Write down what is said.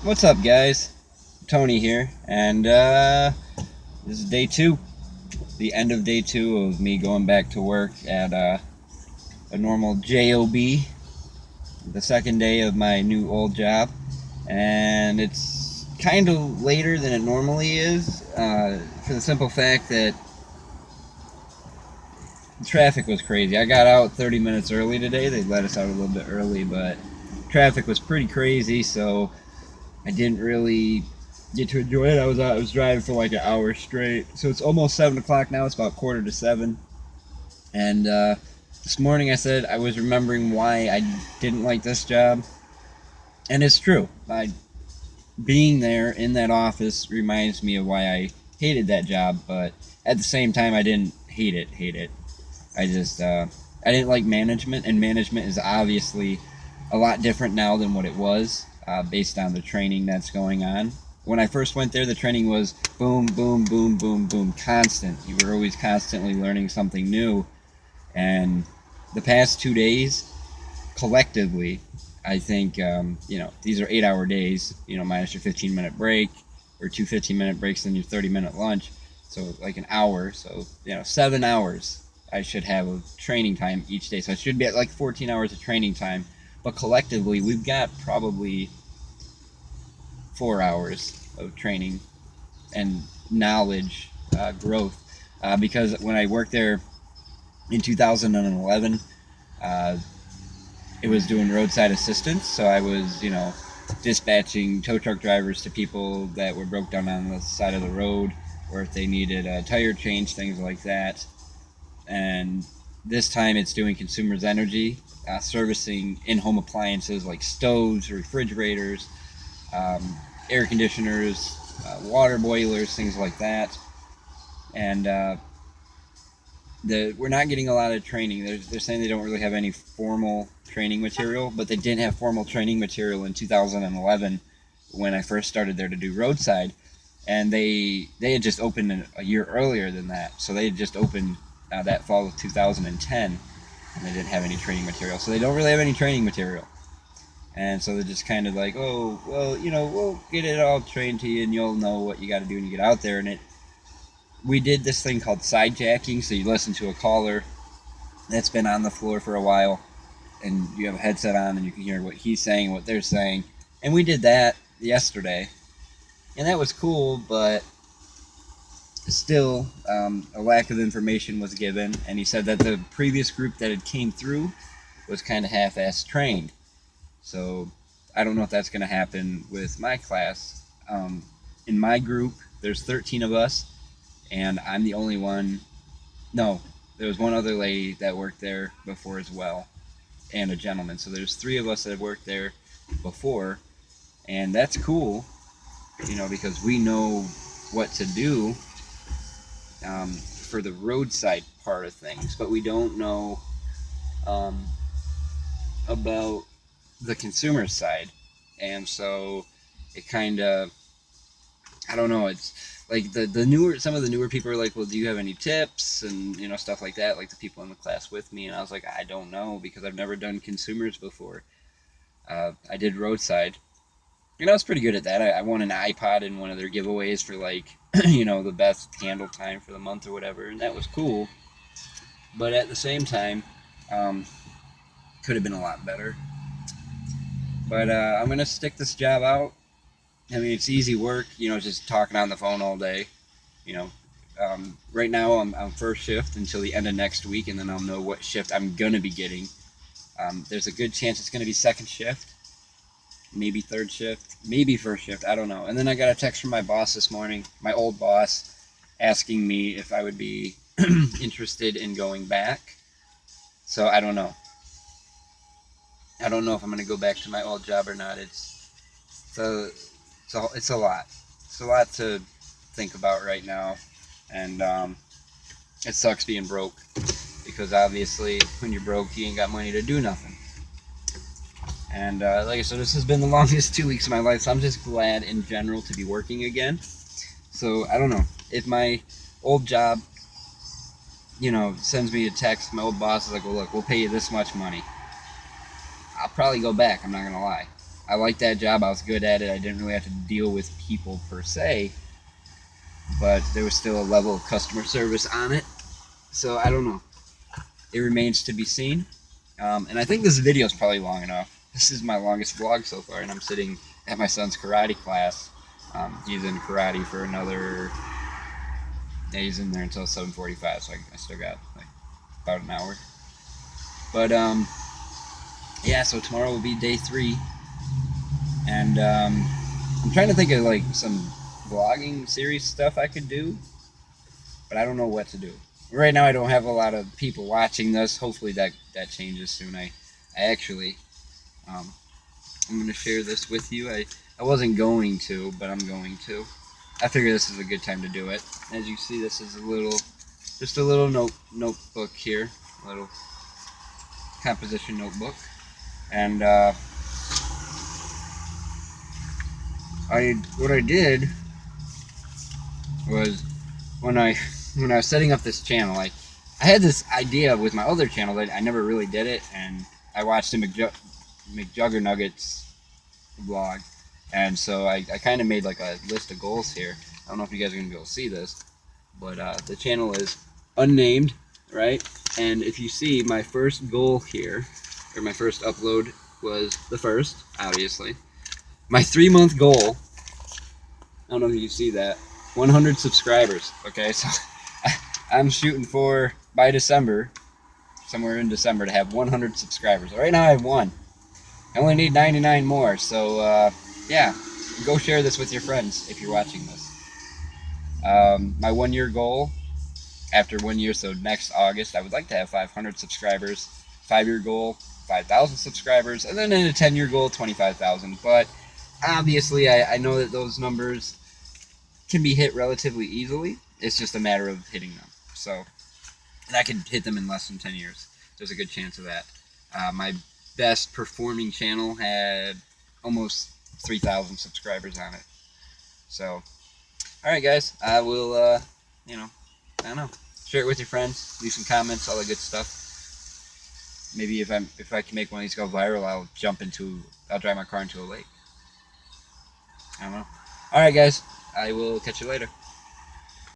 What's up, guys? Tony here, and this is day two, the end of day two of me going back to work at a normal job, the second day of my new old job, and it's kind of later than it normally is, for the simple fact that the traffic was crazy. I got out 30 minutes early today. They let us out a little bit early, but traffic was pretty crazy, so I didn't really get to enjoy it. I was driving for like an hour straight. So it's almost 7 o'clock now. It's about quarter to seven. And this morning I said I was remembering why I didn't like this job, and it's true. Being there in that office reminds me of why I hated that job. But at the same time, I didn't hate it. Hate it. I just I didn't like management, and management is obviously a lot different now than what it was, based on the training that's going on. When I first went there, the training was boom, boom, boom, boom, boom, constant. You were always constantly learning something new. And the past 2 days, collectively, I think, these are 8-hour days, minus your 15-minute break, or two 15-minute breaks, then your 30-minute lunch. So like an hour. So, 7 hours I should have of training time each day. So I should be at like 14 hours of training time. But collectively, we've got probably 4 hours of training and knowledge growth. Because when I worked there in 2011, it was doing roadside assistance. So I was, dispatching tow truck drivers to people that were broke down on the side of the road, or if they needed a tire change, things like that. And this time it's doing consumers energy, servicing in-home appliances like stoves, refrigerators, air conditioners, water boilers, things like that. And we're not getting a lot of training. They're saying they don't really have any formal training material, but they didn't have formal training material in 2011 when I first started there to do roadside. And they had just opened a year earlier than that. So they had just opened that fall of 2010, and they didn't have any training material. So they don't really have any training material. And so they're just kind of like, oh, well, we'll get it all trained to you, and you'll know what you got to do when you get out there. And we did this thing called sidejacking. So you listen to a caller that's been on the floor for a while, and you have a headset on, and you can hear what he's saying and what they're saying. And we did that yesterday, and that was cool, but still, a lack of information was given. And he said that the previous group that had came through was kind of half-assed trained. So I don't know if that's going to happen with my class. In my group, there's 13 of us, and I'm the only one. No, there was one other lady that worked there before as well, and a gentleman. So there's 3 of us that have worked there before, and that's cool, because we know what to do for the roadside part of things, but we don't know about the consumer side. And so it kind of, I don't know, it's like some of the newer people are like, well, do you have any tips and stuff like that, like the people in the class with me. And I was like, I don't know, because I've never done consumers before. I did roadside, and I was pretty good at that. I won an iPod in one of their giveaways for like the best handle time for the month or whatever, and that was cool. But at the same time, could have been a lot better. But I'm gonna stick this job out. I mean, it's easy work, just talking on the phone all day. Right now I'm first shift until the end of next week, and then I'll know what shift I'm gonna be getting. There's a good chance it's gonna be second shift, maybe third shift, maybe first shift. I don't know. And then I got a text from my boss this morning, my old boss, asking me if I would be interested in going back. So I don't know. I don't know if I'm going to go back to my old job or not. It's a lot. It's a lot to think about right now, and it sucks being broke, because obviously when you're broke, you ain't got money to do nothing. And like I said, this has been the longest 2 weeks of my life, so I'm just glad in general to be working again. So I don't know if my old job, sends me a text. My old boss is like, well, look, we'll pay you this much money. I'll probably go back, I'm not going to lie. I liked that job. I was good at it. I didn't really have to deal with people per se, but there was still a level of customer service on it. So I don't know. It remains to be seen. And I think this video is probably long enough. This is my longest vlog so far, and I'm sitting at my son's karate class. He's in karate for another. Yeah, he's in there until 7:45, so I still got like about an hour. But yeah, so tomorrow will be day 3, and I'm trying to think of like some vlogging series stuff I could do, but I don't know what to do. Right now I don't have a lot of people watching this. Hopefully that changes soon. I actually I'm going to share this with you. I wasn't going to, but I'm going to. I figure this is a good time to do it. As you see, this is just a little notebook here, a little composition notebook, and what I did was when I was setting up this channel, I had this idea with my other channel that I never really did it, and I watched the McJuggernuggets vlog, and so I kind of made like a list of goals here. I don't know if you guys are going to be able to see this, but the channel is unnamed, right? And if you see, my first goal here, or my first upload was the first, obviously. My 3-month goal, I don't know if you see that, 100 subscribers, okay? So I'm shooting for, by December, somewhere in December, to have 100 subscribers. Right now I have 1. I only need 99 more, so yeah, go share this with your friends if you're watching this. My 1-year goal, after 1 year, so next August, I would like to have 500 subscribers. 5-year goal, 5,000 subscribers, and then in a 10-year goal, 25,000. But obviously, I know that those numbers can be hit relatively easily. It's just a matter of hitting them. So, and I could hit them in less than 10 years. There's a good chance of that. My best performing channel had almost 3,000 subscribers on it. So, all right, guys, I will, I don't know, share it with your friends, leave some comments, all that good stuff. Maybe if I can make one of these go viral, I'll drive my car into a lake. I don't know. All right, guys, I will catch you later.